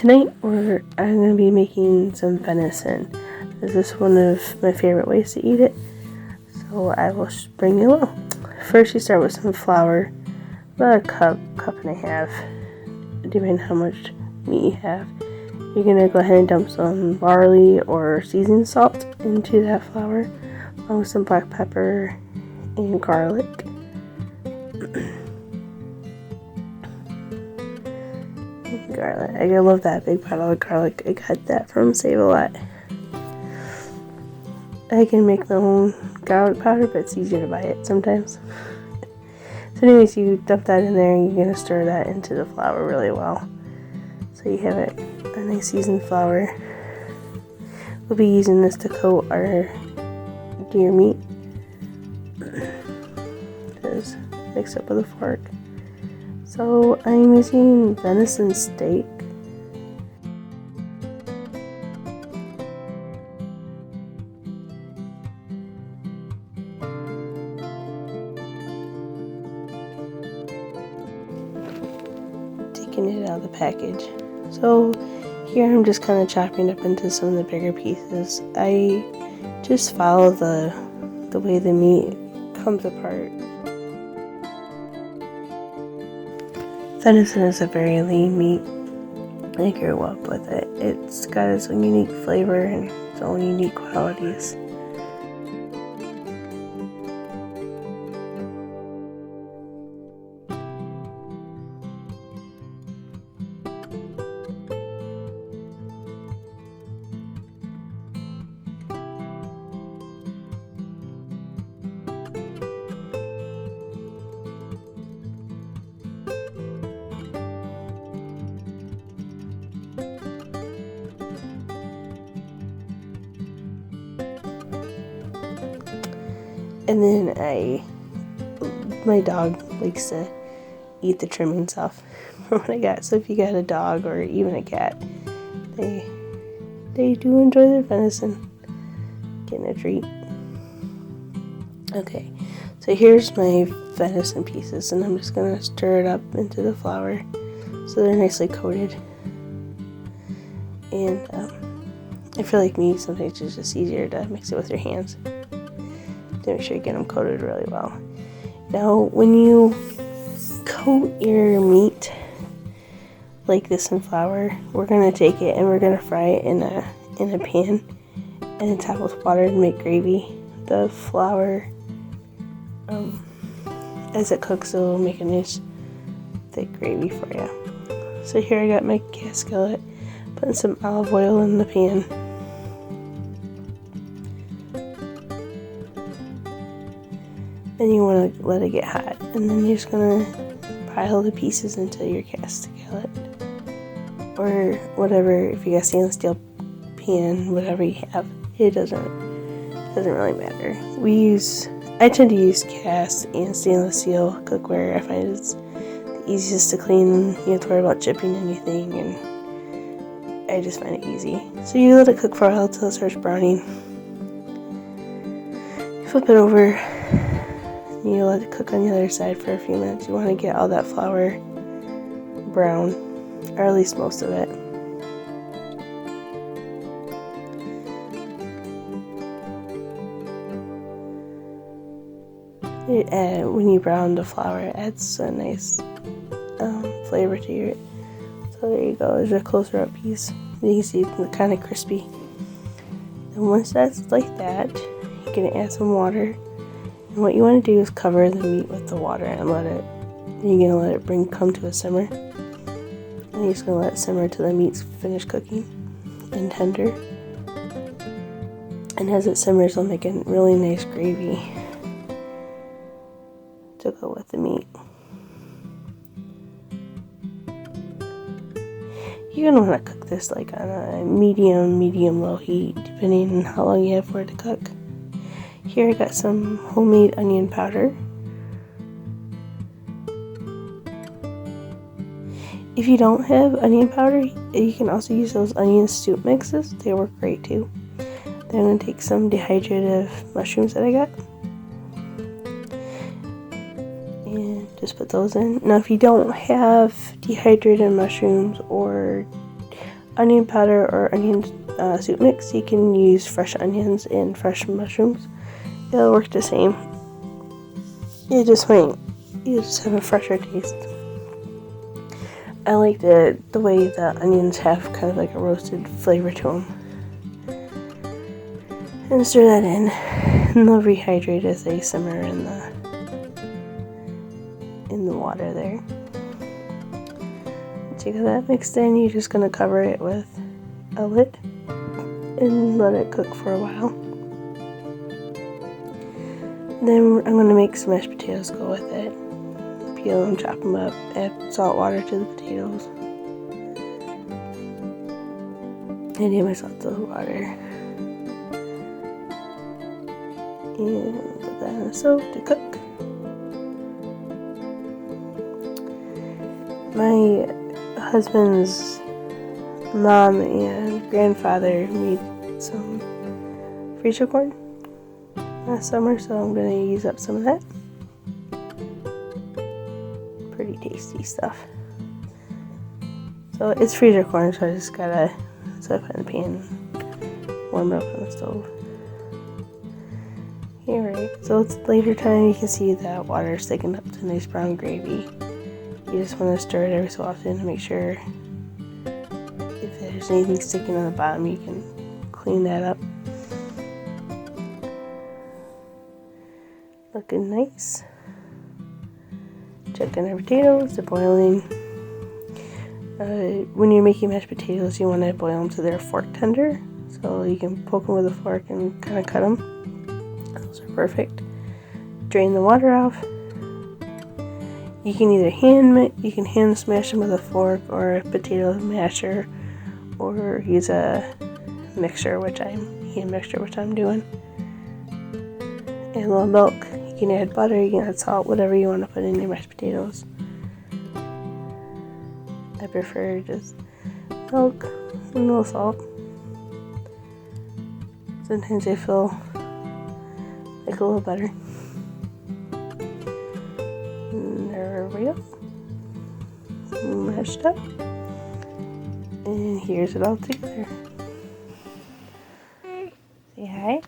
Tonight I'm going to be making some venison. This is one of my favorite ways to eat it, so I will bring you along. First, you start with some flour, about a cup and a half, depending on how much meat you have. You're going to go ahead and dump some barley or seasoned salt into that flour, along with some black pepper and garlic. Garlic. I love that big bottle of garlic. I got that from Save-A-Lot. I can make my own garlic powder, but it's easier to buy it sometimes. So anyways, you dump that in there and you're going to stir that into the flour really well. So you have a nice seasoned flour. We'll be using this to coat our deer meat. Just mix up with a fork. So I'm using venison steak. Taking it out of the package. So here I'm just kind of chopping up into some of the bigger pieces. I just follow the way the meat comes apart. Venison is a very lean meat. I grew up with it. It's got its own unique flavor and its own unique qualities. And then my dog likes to eat the trimmings off from what I got. So if you got a dog or even a cat, they do enjoy their venison. Getting a treat. Okay, so here's my venison pieces, and I'm just gonna stir it up into the flour so they're nicely coated. And I feel like me, sometimes it's just easier to mix it with your hands to make sure you get them coated really well. Now, when you coat your meat like this in flour, we're gonna take it and we're gonna fry it in a pan and then top with water to make gravy. The flour, as it cooks, it'll make a nice thick gravy for you. So here I got my gas skillet, putting some olive oil in the pan. And you want to let it get hot, and then you're just gonna pile the pieces into your cast skillet or whatever. If you got stainless steel pan, whatever you have, it doesn't really matter. I tend to use cast and stainless steel cookware. I find it's the easiest to clean. You don't have to worry about chipping anything, and I just find it easy. So you let it cook for a while until it starts browning. Flip it over. You let it cook on the other side for a few minutes. You want to get all that flour brown, or at least most of it. When you brown the flour, it adds a nice flavor to it. So there you go. There's a closer up piece. You can see it's kind of crispy. And once that's like that, you're going to add some water. And what you want to do is cover the meat with the water and you're going to let it come to a simmer. And you're just going to let it simmer till the meat's finished cooking and tender. And as it simmers, it'll make a really nice gravy to go with the meat. You're going to want to cook this like on a medium low heat, depending on how long you have for it to cook. Here I got some homemade onion powder. If you don't have onion powder, you can also use those onion soup mixes. They work great too. Then I'm going to take some dehydrated mushrooms that I got and just put those in. Now if you don't have dehydrated mushrooms or onion powder or onion soup mix. You can use fresh onions and fresh mushrooms. It'll work the same. You just have a fresher taste. I like the way the onions have kind of like a roasted flavor to them. And stir that in, and they'll rehydrate as they simmer in the water there. Once you get that mixed in, you're just gonna cover it with a lid and let it cook for a while. Then I'm gonna make some mashed potatoes go with it. Peel and chop them up, add salt water to the potatoes. And add my salt to the water. And put that in the stove to cook. My husband's mom and grandfather made some freezer corn last summer, so I'm going to use up some of that. Pretty tasty stuff. So it's freezer corn, so I just gotta put it in the pan, warm it up on the stove. Here, right? So it's later time, you can see that water is thickened up to nice brown gravy. You just want to stir it every so often to make sure if there's anything sticking on the bottom, you can clean that up. Looking nice. Check in our potatoes, they're boiling. When you're making mashed potatoes, you want to boil them to their fork tender. So you can poke them with a fork and kind of cut them. Those are perfect. Drain the water off. You can either hand smash them with a fork or a potato masher, or use a hand mixture, which I'm doing. Add a little milk. You can add butter, you can add salt, whatever you want to put in your mashed potatoes. I prefer just milk and a little salt. Sometimes they feel like a little butter. And there we go. Mashed up. And here's it all together. Say hi.